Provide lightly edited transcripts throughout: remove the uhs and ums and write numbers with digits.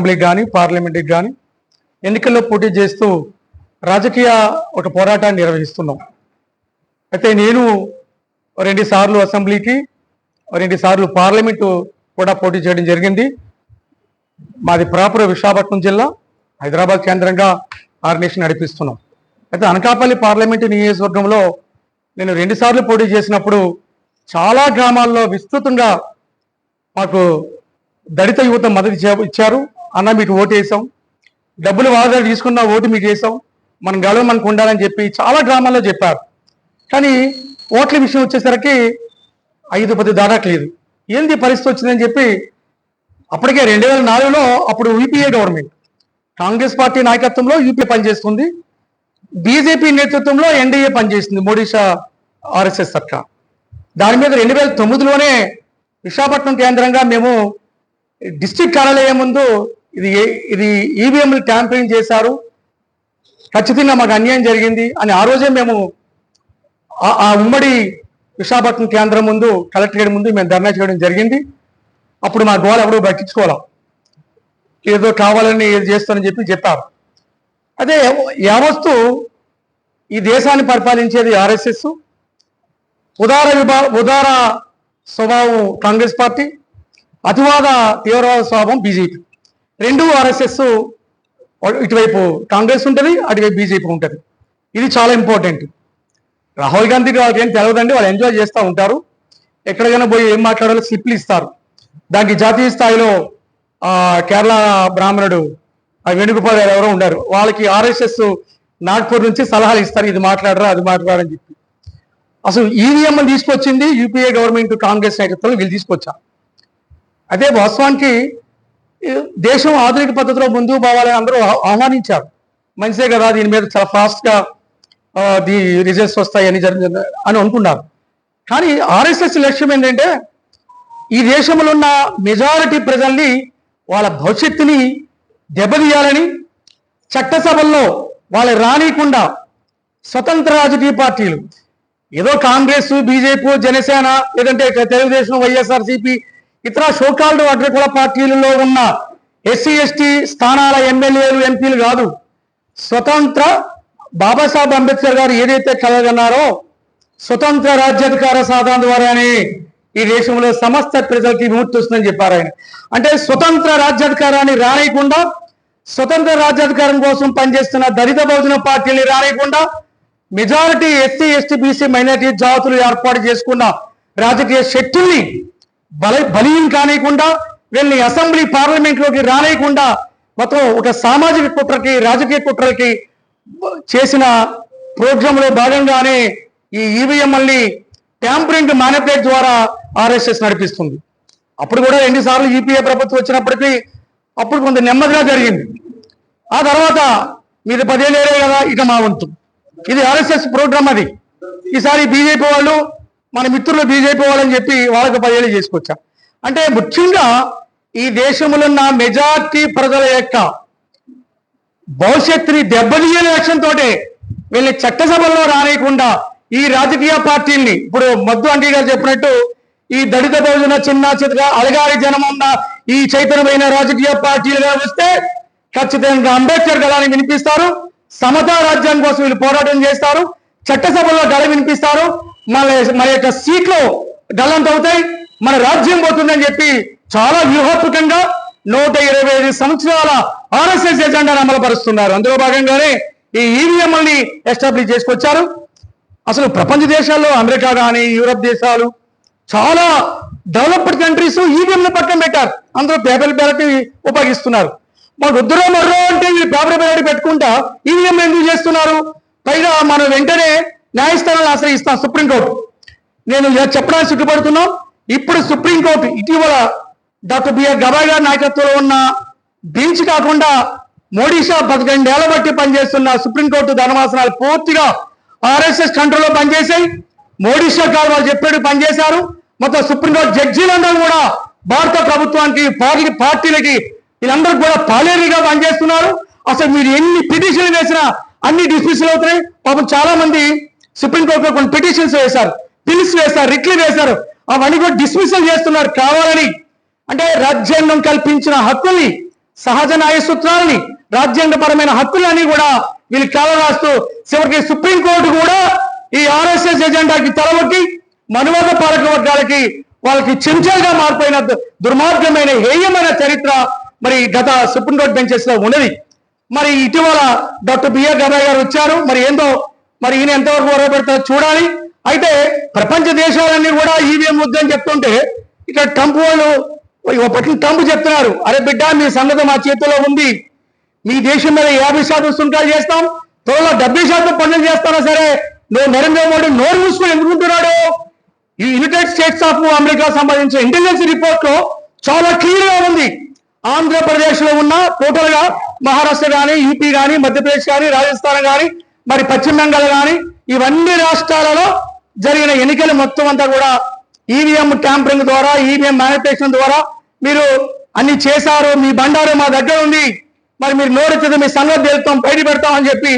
అసెంబ్లీకి కానీ పార్లమెంట్కి కానీ ఎన్నికల్లో పోటీ చేస్తూ రాజకీయ ఒక పోరాటాన్ని నిర్వహిస్తున్నాం. అయితే నేను 2 సార్లు అసెంబ్లీకి 2 సార్లు పార్లమెంటు కూడా పోటీ చేయడం జరిగింది. మాది ప్రాపర్ విశాఖపట్నం జిల్లా, హైదరాబాద్ కేంద్రంగా ఆర్గనైజేషన్ నడిపిస్తున్నాం. అయితే అనకాపల్లి పార్లమెంటు నియోజకవర్గంలో నేను 2 సార్లు పోటీ చేసినప్పుడు చాలా గ్రామాల్లో విస్తృతంగా మాకు దళిత యువత మద్దతు ఇచ్చారు. అన్న మీకు ఓటు వేసాం, డబ్బులు వాదా తీసుకున్న ఓటు మీకు వేసాం, మనం గెలవ మనకు ఉండాలని చెప్పి చాలా గ్రామాల్లో చెప్పారు. కానీ ఓట్ల విషయం వచ్చేసరికి 5-10 దాటట్లేదు. ఏంది పరిస్థితి వచ్చిందని చెప్పి అప్పటికే 2004లో అప్పుడు యూపీఏ గవర్నమెంట్, కాంగ్రెస్ పార్టీ నాయకత్వంలో యూపీఏ పనిచేస్తుంది, బీజేపీ నేతృత్వంలో ఎన్డీఏ పనిచేస్తుంది, మోడీ షా ఆర్ఎస్ఎస్ సర్కార్. దాని మీద 2009లోనే విశాఖపట్నం కేంద్రంగా మేము డిస్ట్రిక్ట్ కార్యాలయం ముందు ఇది ఈవీఎంలు ట్యాంపరింగ్ చేశారు, ఖచ్చితంగా మాకు అన్యాయం జరిగింది అని ఆ రోజే మేము ఆ ఉమ్మడి విశాఖపట్నం కేంద్రం ముందు, కలెక్టరేట్ ముందు మేము ధర్నా చేయడం జరిగింది. అప్పుడు మా గోల ఎవడో పట్టించుకోవాలి, ఏదో కావాలని ఏది చేస్తానని చెప్పారు. అదే యావత్తు ఈ దేశాన్ని పరిపాలించేది ఆర్ఎస్ఎస్, ఉదార స్వభావం కాంగ్రెస్ పార్టీ, అతివాద తీవ్రవాద స్వభావం బీజేపీ. 2 ఆర్ఎస్ఎస్, ఇటువైపు కాంగ్రెస్ ఉంటుంది, అటువైపు బీజేపీ ఉంటుంది. ఇది చాలా ఇంపార్టెంట్. రాహుల్ గాంధీకి వాళ్ళకి ఏం తెలియదండి, వాళ్ళు ఎంజాయ్ చేస్తూ ఉంటారు. ఎక్కడికైనా పోయి ఏం మాట్లాడాలో స్లిప్లు ఇస్తారు. దానికి జాతీయ స్థాయిలో కేరళ బ్రాహ్మణుడు వేణుగోపాల్ గారు ఎవరో ఉండారు, వాళ్ళకి ఆర్ఎస్ఎస్ నాగ్పూర్ నుంచి సలహాలు ఇస్తారు, ఇది మాట్లాడరా అది మాట్లాడరని చెప్పి. అసలు ఈవీఎం తీసుకొచ్చింది యూపీఏ గవర్నమెంట్, కాంగ్రెస్ నాయకత్వంలో వీళ్ళు తీసుకొచ్చారు. అదే వాస్తవానికి దేశం ఆధునిక పద్ధతిలో ముందుకు పోవాలని అందరూ ఆహ్వానించారు. మంచిదే కదా, దీని మీద చాలా ఫాస్ట్గా ది రిజల్ట్స్ వస్తాయని అని అనుకున్నారు. కానీ ఆర్ఎస్ఎస్ లక్ష్యం ఏంటంటే ఈ దేశంలో ఉన్న మెజారిటీ ప్రజల్ని, వాళ్ళ భవిష్యత్తుని దెబ్బతీయాలని, చట్టసభల్లో వాళ్ళు రానియకుండా స్వతంత్ర రాజకీయ పార్టీలు, ఏదో కాంగ్రెస్, బీజేపీ, జనసేన, లేదంటే తెలుగుదేశం, వైఎస్ఆర్సీపీ, ఇతర సోకాల్డ్ అగ్రకుల పార్టీలలో ఉన్న ఎస్సీ ఎస్టీ స్థానాల ఎమ్మెల్యేలు, ఎంపీలు కాదు, స్వతంత్ర బాబాసాహెబ్ అంబేద్కర్ గారు ఏదైతే కలగన్నారో స్వతంత్ర రాజ్యాధికార సాధన ద్వారానే ఈ దేశంలో సమస్త ప్రజలకి విముక్తి వస్తుందని చెప్పారు ఆయన. అంటే స్వతంత్ర రాజ్యాధికారాన్ని రానియకుండా, స్వతంత్ర రాజ్యాధికారం కోసం పనిచేస్తున్న దళిత బహుజన పార్టీని రానియకుండా, majority SC ST BC minority జాతులు ఏర్పాటు చేసుకున్న రాజకీయ శక్తుల్ని బలీయం కానియకుండా, వీళ్ళని అసెంబ్లీ పార్లమెంట్లోకి రానియకుండా మొత్తం ఒక సామాజిక కుట్రకి, రాజకీయ కుట్రలకి చేసిన ప్రోగ్రాంలో భాగంగానే ఈ ఈవీఎంఎల్ని ట్యాంపరింగ్ మ్యానిపులేట్ ద్వారా ఆర్ఎస్ఎస్ నడిపిస్తుంది. అప్పుడు కూడా 2 సార్లు యూపీఏ ప్రభుత్వం వచ్చినప్పటికీ అప్పుడు కొంత నెమ్మదిగా జరిగింది. ఆ తర్వాత మీరు 10 ఏళ్ళే కదా, ఇక మా వంతు, ఇది ఆర్ఎస్ఎస్ ప్రోగ్రామ్. అది ఈసారి బీజేపీ వాళ్ళు, మన మిత్రులు బీజేపీ వాళ్ళని చెప్పి వాళ్ళకి 10 ఏళ్ళు చేసుకొచ్చారు. అంటే ముఖ్యంగా ఈ దేశంలో ఉన్న మెజార్టీ ప్రజల యొక్క భవిష్యత్తుని దెబ్బతీయని లక్ష్యంతో వీళ్ళని చట్టసభల్లో రానియకుండా ఈ రాజకీయ పార్టీల్ని, ఇప్పుడు మద్దు అంటీ గారు చెప్పినట్టు, ఈ దళిత బహుజన చిన్న చితగా అలగారి జనం ఉన్న ఈ చైతన్యమైన రాజకీయ పార్టీలుగా వస్తే ఖచ్చితంగా అంబేద్కర్ గళాన్ని వినిపిస్తారు, సమతా రాజ్యం కోసం వీళ్ళు పోరాటం చేస్తారు, చట్టసభలో గళ వినిపిస్తారు, మన యొక్క సీట్లు గల్లంత అవుతాయి, మన రాజ్యం పోతుందని చెప్పి చాలా వ్యూహాత్మకంగా 125 సంవత్సరాల ఆర్ఎస్ఎస్ ఎజెండాను అమలుపరుస్తున్నారు. అందులో భాగంగానే ఈ ఈవీఎంఎల్ని ఎస్టాబ్లిష్ చేసుకొచ్చారు. అసలు ప్రపంచ దేశాల్లో అమెరికా కానీ, యూరప్ దేశాలు, చాలా డెవలప్డ్ కంట్రీస్ ఈవీఎంని పక్కన పెట్టారు, అందరూ పేపర్ బ్యాలెట్ ఉపయోగిస్తున్నారు. మాకు వద్దురో మర్రో అంటే వీళ్ళు పేపర్ బ్యాలెట్ పెట్టుకుంటా ఈవీఎం ఎందుకు చేస్తున్నారు? పైగా మనం వెంటనే న్యాయస్థానాలు ఆశ్రయిస్తాం, సుప్రీంకోర్టు. నేను చెప్పడానికి సిగ్గుపడుతున్నాం. ఇప్పుడు సుప్రీంకోర్టు ఇటీవల డాక్టర్ బిఆర్ గవాయ్ గారి నాయకత్వంలో ఉన్న బెంచ్ కాకుండా మోడీ షా 11 ఏళ్ల బట్టి పనిచేస్తున్న సుప్రీంకోర్టు ధర్మాసనాలు పూర్తిగా ఆర్ఎస్ఎస్ కంట్రోల్లో పనిచేశాయి. మోడీ షా గారు వాళ్ళు చెప్పేది పనిచేశారు. మొత్తం సుప్రీంకోర్టు జడ్జీలందరూ కూడా భారత ప్రభుత్వానికి, పార్టీలకి, వీళ్ళందరూ కూడా పాలేరుగా పనిచేస్తున్నారు. అసలు మీరు ఎన్ని పిటిషన్లు వేసినా అన్ని డిస్మిస్లు అవుతున్నాయి. పాపం చాలా మంది సుప్రీంకోర్టులో కొన్ని పిటిషన్స్ వేశారు, పిల్స్ వేశారు, రిట్లు వేశారు, అవన్నీ కూడా డిస్మిసల్ చేస్తున్నారు కావాలని. అంటే రాజ్యాంగం కల్పించిన హక్కుల్ని సహజ న్యాయ సూత్రాలని, రాజ్యాంగపరమైన హక్కులని కూడా వీళ్ళు కాలరాస్తూ చివరికి సుప్రీంకోర్టు కూడా ఈ ఆర్ఎస్ఎస్ ఎజెండాకి తలవొక్కి మనువాద పాలక వర్గాలకి వాళ్ళకి చెంచాలుగా మారిపోయిన దుర్మార్గమైన హేయమైన చరిత్ర మరి గత సుప్రీంకోర్టు బెంచెస్ లో ఉన్నది. మరి ఇటీవల డాక్టర్ బిఆర్ గబాయ్ గారు వచ్చారు. మరి ఏందో మరి ఈయన ఎంతవరకు వరపెడతారో చూడాలి. అయితే ప్రపంచ దేశాలన్నీ కూడా ఈవీఎం వద్దని చెప్తుంటే ఇక్కడ ట్రంప్ వాళ్ళు పట్ల ట్రంప్ చెప్తున్నారు, అరే బిడ్డ మీ సంగతి మా చేతిలో ఉంది, మీ దేశం మీద 50% సుంకాలు చేస్తాం, త్వరలో 70% పనులు చేస్తానా సరే నువ్వు నరేంద్ర మోడీ నోరు మూసుకొని ఎందుకుంటున్నాడు? ఈ యునైటెడ్ స్టేట్స్ ఆఫ్ అమెరికా సంబంధించిన ఇంటెలిజెన్స్ రిపోర్ట్ లో చాలా క్లియర్ గా ఉంది. ఆంధ్రప్రదేశ్ లో ఉన్న టోటల్ గా మహారాష్ట్ర కానీ, యూపీ కానీ, మధ్యప్రదేశ్ కానీ, రాజస్థాన్ కానీ, మరి పశ్చిమ బెంగాల్ కానీ, ఇవన్నీ రాష్ట్రాలలో జరిగిన ఎన్నికలు మొత్తం అంతా కూడా ఈవీఎం ట్యాంపరింగ్ ద్వారా, ఈవీఎం మ్యానిపులేషన్ ద్వారా మీరు అన్ని చేశారు, మీ బండారు మా దగ్గర ఉంది, మరి మీరు నోరెత్తితే మీ సంగతి తెలుస్తాం, బయట పెడతాం అని చెప్పి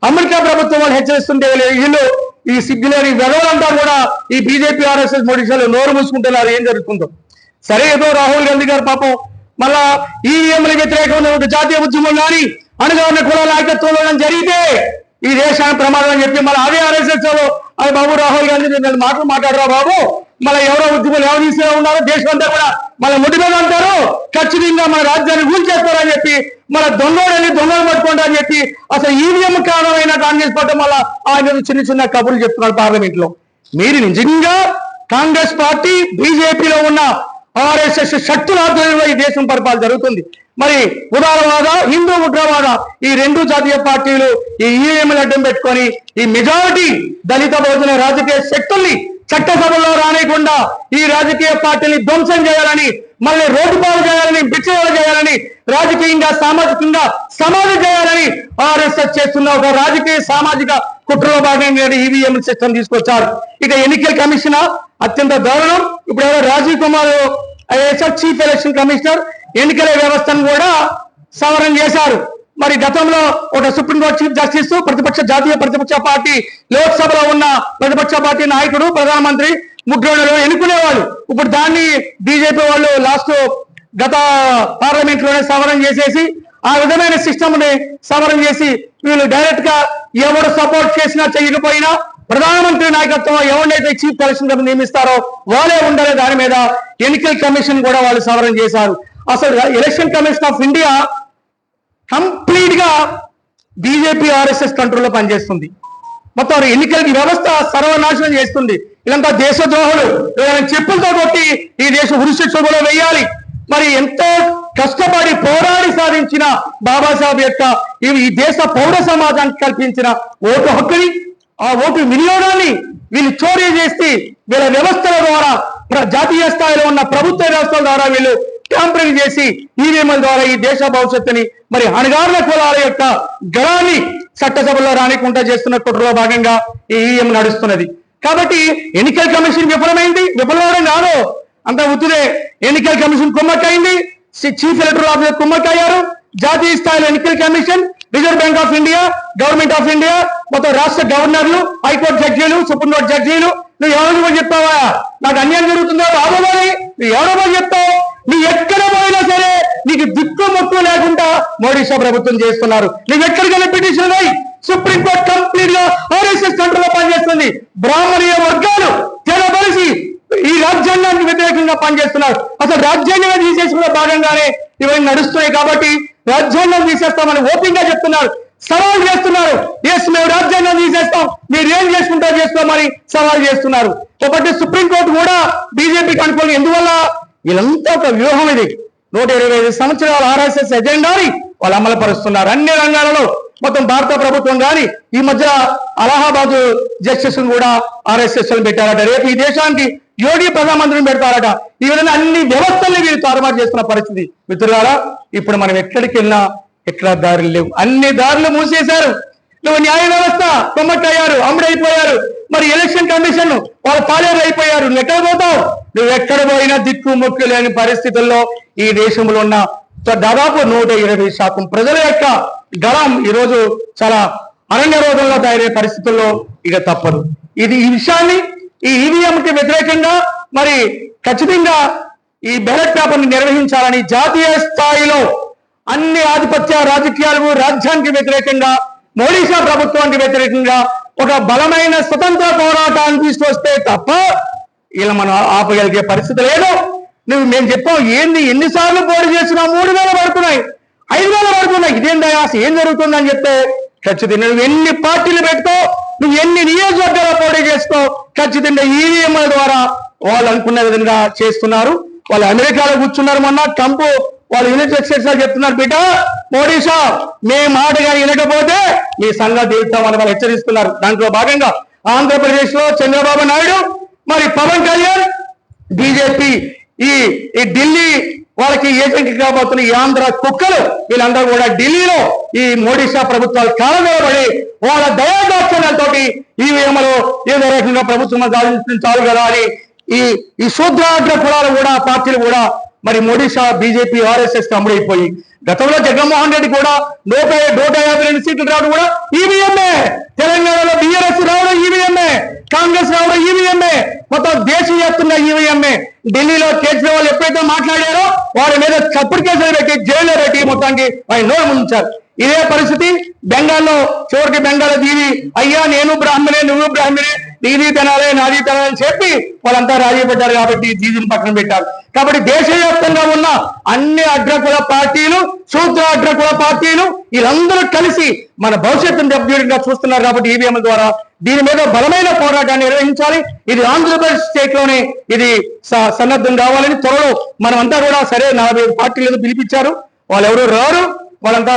అమెరికా ప్రభుత్వం వాళ్ళు హెచ్చరిస్తుంటే వీళ్ళు ఈ సిగ్గులేని వెదవులంతా కూడా ఈ బీజేపీ ఆర్ఎస్ఎస్ మోడీసాలు నోరు మూసుకుంటున్నారు. ఏం జరుగుతుందో సరే, ఏదో రాహుల్ గాంధీ గారు పాపం మళ్ళా ఈవీఎంల వ్యతిరేకమైన జాతీయ ఉద్యమం కానీ అణగారిన కులాల నాయకత్వంలో జరిగితే ఈ దేశానికి ప్రమాదం అని చెప్పి మళ్ళీ అదే ఆర్ఎస్ఎస్ లో అది బాబు రాహుల్ గాంధీ నేను మాటలు మాట్లాడరా బాబు, మళ్ళీ ఎవరో ఉద్యమాలు ఎవరు తీసుకునే ఉన్నారు, దేశం అంతా కూడా మళ్ళీ ముడి మీద అంటారు, ఖచ్చితంగా మన రాజ్యాన్ని కూల్చేస్తారని చెప్పి మన దొంగలని దొంగలు పట్టుకుంటా అని చెప్పి అసలు ఈవీఎం కారణమైన కాంగ్రెస్ పార్టీ మళ్ళీ ఆయన చిన్న చిన్న కబుర్లు చెప్తున్నారు పార్లమెంట్ లో. మీరు నిజంగా కాంగ్రెస్ పార్టీ బీజేపీలో ఉన్న ఆర్ఎస్ఎస్ శక్తుల ఆధ్వర్యంలో ఈ దేశం పరిపాలన జరుగుతుంది. మరి ఉదారవాద, హిందూ ఉగ్రవాద ఈ రెండు జాతీయ పార్టీలు ఈ ఈవీఎంలు అడ్డం పెట్టుకొని ఈ మెజారిటీ దళిత బహుజన రాజకీయ శక్తుల్ని చట్టసభలో రానికుండా ఈ రాజకీయ పార్టీని ధ్వంసం చేయాలని, మళ్ళీ రోడ్డు పాలు చేయాలని, బిచ్చలు చేయాలని, రాజకీయంగా సామాజికంగా సమాధి చేయాలని ఆర్ఎస్ఎస్ చేస్తున్న ఒక రాజకీయ సామాజిక కుట్రలో భాగంగా ఈవీఎం సిస్టమ్ తీసుకొచ్చారు. ఇక ఎన్నికల కమిషన్ అత్యంత దారుణం. ఇప్పుడు ఎవరో Rajiv Kumar chief election commissioner ఎన్నికల వ్యవస్థను కూడా సవరణ చేశారు. మరి గతంలో ఒక సుప్రీంకోర్టు చీఫ్ జస్టిస్ జాతీయ ప్రతిపక్ష పార్టీ లోక్సభలో ఉన్న ప్రతిపక్ష పార్టీ నాయకుడు, ప్రధానమంత్రి ముగ్గురు ఎన్నుకునేవాళ్ళు. ఇప్పుడు దాన్ని బీజేపీ వాళ్ళు లాస్ట్ గత పార్లమెంట్ లోనే సవరణ చేసేసి ఆ విధమైన సిస్టమ్ ని సవరణ చేసి వీళ్ళు డైరెక్ట్ గా ఎవరు సపోర్ట్ చేసినా చేయకపోయినా ప్రధానమంత్రి నాయకత్వం ఎవరినైతే చీఫ్ ఎలక్షన్ కమిషన్ నియమిస్తారో వాళ్ళే ఉండాలి. దాని మీద ఎన్నికల కమిషన్ కూడా వాళ్ళు సవరణ చేశారు. అసలు election commission of India complete గా బీజేపీ ఆర్ఎస్ఎస్ కంట్రోల్లో పనిచేస్తుంది. మొత్తం ఎన్నికల వ్యవస్థ సర్వనాశనం చేస్తుంది. ఇదంతా దేశద్రోహులు చెప్పులతో కొట్టి ఈ దేశ ఉరిశిక్ష కూడా వేయాలి. మరి ఎంతో కష్టపడి పోరాడి సాధించిన బాబాసాహెబ్ యొక్క ఈ దేశ పౌర సమాజానికి కల్పించిన ఓటు హక్కుని, ఆ ఓటు వినియోగాన్ని వీళ్ళు చోరీ చేసి వీళ్ళ వ్యవస్థల ద్వారా జాతీయ స్థాయిలో ఉన్న ప్రభుత్వ వ్యవస్థల ద్వారా వీళ్ళు ట్యాంపరింగ్ చేసి ఈవీఎంల ద్వారా ఈ దేశ భవిష్యత్తుని మరి అణగారిన కులాల యొక్క గళాన్ని చట్టసభలో రానికుండా చేస్తున్న కుట్రలో భాగంగా ఈ ఈవీఎం నడుస్తున్నది. కాబట్టి ఎన్నికల కమిషన్ విఫలమైంది. విఫలమవడం కాదు, అంత ఉత్తుదే. ఎన్నికల కమిషన్ కుమ్మక్కైంది, చీఫ్ ఎలక్టరల్ ఆఫీసర్ కుమ్మక్కయ్యారు, జాతీయ స్థాయిలో ఎన్నికల commission, reserve bank of India, government of India, మొత్తం రాష్ట్ర గవర్నర్లు, హైకోర్టు జడ్జీలు, సుప్రీంకోర్టు జడ్జీలు. నువ్వు ఎవరు కూడా చెప్తావా నాకు అన్యాయం జరుగుతుందో బాబోబాలి, నువ్వు ఎవరో కూడా చెప్తావు. నువ్వు ఎక్కడ పోయినా సరే నీకు దిక్కు మొక్కు లేకుండా మోడీ షా ప్రభుత్వం చేస్తున్నారు. నువ్వు ఎక్కడికైనా పిటిషన్ అయి సుప్రీంకోర్టు కంప్లీట్ గా ఆర్ఎస్ఎస్ కంట్రోల్లో పనిచేస్తుంది. బ్రాహ్మణీయ వర్గాలు తెలబలిసి ఈ రాజ్యాంగానికి వ్యతిరేకంగా పనిచేస్తున్నారు. అసలు రాజ్యాంగంగా తీసేసుకున్న భాగంగానే ఇవన్నీ నడుస్తున్నాయి. కాబట్టి రాజ్యాంగం తీసేస్తామని ఓపెన్ గా చెప్తున్నారు, సవాల్ చేస్తున్నారు. ఎస్ మేము రాజ్యాంగం తీసేస్తాం, మీరు ఏం చేసుకుంటారో చేసుకోమని సవాల్ చేస్తున్నారు. కాబట్టి సుప్రీంకోర్టు కూడా బీజేపీకి అనుకూలంగా, ఎందువల్ల వీళ్ళంతా ఒక వ్యూహం ఇది. 125 సంవత్సరాల ఆర్ఎస్ఎస్ ఎజెండాని వాళ్ళు అమలు పరుస్తున్నారు అన్ని రంగాలలో. మొత్తం భారత ప్రభుత్వం కానీ ఈ మధ్య అలహాబాద్ జస్టిస్ కూడా ఆర్ఎస్ఎస్ పెట్టారట. రేపు ఈ దేశానికి యోగి ప్రధానమంత్రిని పెడతారట. ఈ విధంగా అన్ని వ్యవస్థల్ని వీళ్ళు తారుమారు చేస్తున్న పరిస్థితి. మిత్రులారా, ఇప్పుడు మనం ఎక్కడికి వెళ్ళినా ఎక్కడ దారులు లేవు, అన్ని దారులు మూసేశారు. నువ్వు న్యాయ వ్యవస్థ కొమ్మక్కయ్యారు, అమ్ముడైపోయారు. మరి ఎలక్షన్ కమిషన్ వాళ్ళు పాలేరు అయిపోయారు. నువ్వు ఎక్కడ పోతావు? నువ్వు ఎక్కడ పోయినా దిక్కు మొక్కు లేని పరిస్థితుల్లో ఈ దేశంలో ఉన్న దాదాపు 120% ప్రజల యొక్క గళం ఈరోజు చాలా అరణ్య రోధంలో తయారయ్యే పరిస్థితుల్లో ఇక తప్పదు. ఈ విషయాన్ని ఈ ఈవీఎంకి వ్యతిరేకంగా మరి ఖచ్చితంగా ఈ బ్యాలెట్ పేపర్ని నిర్వహించాలని జాతీయ స్థాయిలో అన్ని ఆధిపత్య రాజకీయాలకు రాజ్యానికి వ్యతిరేకంగా మోడీ షా ప్రభుత్వానికి వ్యతిరేకంగా ఒక బలమైన స్వతంత్ర పోరాటాన్ని తీసుకొస్తే తప్ప ఇలా మనం ఆపగలిగే పరిస్థితి లేదు. మేము చెప్పాం ఏంది ఎన్నిసార్లు పోటీ చేసినా 3000 పడుతున్నాయి, 5000 పడుతున్నాయి, ఇదేందా ఏం జరుగుతుందని చెప్తే ఖచ్చితంగా నువ్వు ఎన్ని పార్టీలు పెడతావు, నువ్వు ఎన్ని నియోజకవర్గాల పోటీ చేస్తావు, ఖచ్చితంగా ఈవీఎంల ద్వారా వాళ్ళు అనుకున్న విధంగా చేస్తున్నారు. వాళ్ళు అమెరికాలో కూర్చున్నారు. మొన్న ట్రంప్ వాళ్ళు యూనిట్ ఎక్స్టెన్షన్ చెప్తున్నారు, బిడ్డ మోడీ షా మీ మాటగా వినకపోతే మీ సంగతి తీరుతామని వాళ్ళు హెచ్చరిస్తున్నారు. దాంట్లో భాగంగా ఆంధ్రప్రదేశ్ లో చంద్రబాబు నాయుడు మరి పవన్ కళ్యాణ్ బీజేపీ ఈ ఢిల్లీ వాళ్ళకి ఏజెంట్ కాబోతున్న ఈ ఆంధ్ర కుక్కలు వీళ్ళందరూ కూడా ఢిల్లీలో ఈ మోడీ షా ప్రభుత్వాలు కాలనిలబడి వాళ్ళ దయాదాక్షణ్యాలతో ఈవీఎంలో ఏదో రకంగా ప్రభుత్వం సాధించాలి కదా అని ఈ శూద్రాగ్ర కులాలు కూడా పార్టీలు కూడా మరి మోడీ షా బీజేపీ ఆర్ఎస్ఎస్ కి అమ్ముడైపోయి గతంలో జగన్మోహన్ రెడ్డి కూడా 152 సీట్లు రావడం కూడా ఈవీఎంఏ, తెలంగాణలో బీఆర్ఎస్ రావడం ఈవీఎంఏ, కాంగ్రెస్ రావడం ఈవీఎంఏ, మొత్తం దేశవ్యాప్తంగా ఈవీఎంఏ. ఢిల్లీలో కేజ్రీవాల్ ఎప్పుడైతే మాట్లాడారో వారి మీద చప్పుడు కేసులు పెట్టి జైల్లో పెట్టి మొత్తానికి ఆయన నోరు ముంచారు. ఇదే పరిస్థితి బెంగాల్లో చివరికి బెంగాల్ దీవి అయ్యా నేను బ్రాహ్మణే నువ్వు బ్రాహ్మణే నీది తినాలి నాది తినాలని చెప్పి వాళ్ళంతా రాజీ పడ్డారు కాబట్టి దీదిని పక్కన పెట్టారు. కాబట్టి దేశవ్యాప్తంగా ఉన్న అన్ని అగ్రకుల పార్టీలు శూద్ర అగ్రకుల పార్టీలు వీళ్ళందరూ కలిసి మన భవిష్యత్తును దెబ్బతీయడంగా చూస్తున్నారు. కాబట్టి ఈవీఎంల ద్వారా దీని మీద బలమైన పోరాటాన్ని నిర్వహించాలి. ఇది ఆంధ్రప్రదేశ్ స్టేట్ లోనే ఇది సన్నద్ధం కావాలని త్వరలో మనమంతా కూడా సరే 45 పార్టీలను పిలిపించారు. వాళ్ళు ఎవరు రారు, వాళ్ళంతా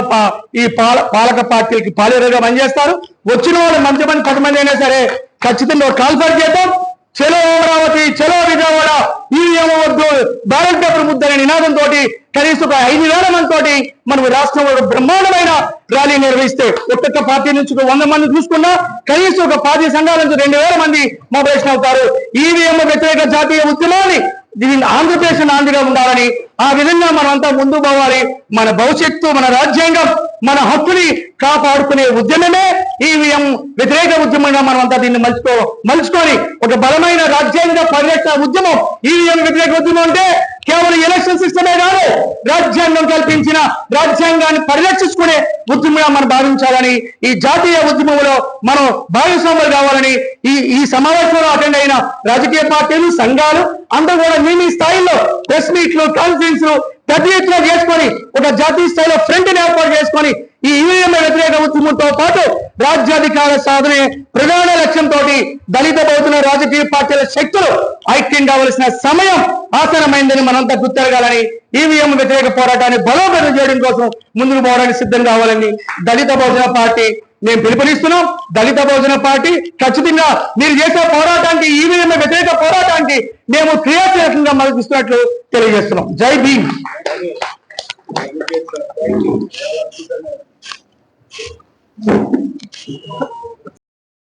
ఈ పాలక పార్టీలకి పాలేరుగా పనిచేస్తారు. వచ్చిన వాళ్ళు మంచి మంది 10 మంది అయినా సరే ఖచ్చితంగా కాల్ఫర్ చేద్దాం. చలో అమరావతి, చలో విజయవాడ, ఈవీఎం వద్దు, బ్యాలెట్ పేపర్ ముద్దనే నినాదంతో కనీసం ఒక 5000 మందితో మనం రాష్ట్రంలో బ్రహ్మాండమైన ర్యాలీ నిర్వహిస్తే ఒక్కొక్క పార్టీ నుంచి 100 మంది చూసుకున్నా కనీసం ఒక 10 సంఘాల నుంచి 2000 మంది మొబైలేషన్ అవుతారు. ఈవీఎం వ్యతిరేక జాతీయ ఉద్యమాన్ని దీన్ని ఆంధ్రప్రదేశ్ నాందిగా ఉండాలని ఆ విధంగా మనమంతా ముందు పోవాలి. మన భవిష్యత్తు, మన రాజ్యాంగం, మన హక్కుని కాపాడుకునే ఉద్యమమే ఈవీఎం వ్యతిరేక ఉద్యమంగా మనమంతా దీన్ని మలుచుకొని ఒక బలమైన రాజ్యాంగ పరిరక్షణ ఉద్యమం ఈవీఎం వ్యతిరేక ఉద్యమం అంటే కేవలం ఎలక్షన్ సిస్టమే కాదు, రాజ్యాంగం కల్పించిన రాజ్యాంగాన్ని పరిరక్షించుకునే ఉద్యమంగా మనం భావించాలని ఈ జాతీయ ఉద్యమంలో మనం భాగస్వాములు కావాలని ఈ సమావేశంలో అటెండ్ అయిన రాజకీయ పార్టీలు సంఘాలు అందరూ కూడా మీ స్థాయిలో ప్రెస్ మీట్లు కాన్ఫరెన్స్ పెద్ద ఎత్తున చేసుకొని ఒక జాతీయ స్థాయిలో ఫ్రంట్ ని ఏర్పాటు చేసుకొని ఈ ఈవీఎం వ్యతిరేక ఉద్యమంతో పాటు రాజ్యాధికార సాధనే ప్రధాన లక్ష్యంతో దళిత బౌద్ధ రాజకీయ పార్టీల శక్తులు ఐక్యం కావలసిన సమయం ఆసనమైందని మనంతా గుర్తెరగాలని ఈవీఎం వ్యతిరేక పోరాటాన్ని బలోపేతం చేయడం కోసం ముందుకు పోవడానికి సిద్ధం కావాలని దళిత బహుజన పార్టీ మేము పిలుపునిస్తున్నాం. దళిత బహుజన పార్టీ ఖచ్చితంగా మీరు చేసే పోరాటానికి ఈవీఎం వ్యతిరేక పోరాటానికి మేము క్రియాశీలకంగా మద్దతిస్తున్నట్లు తెలియజేస్తున్నాం. జై భీమ్.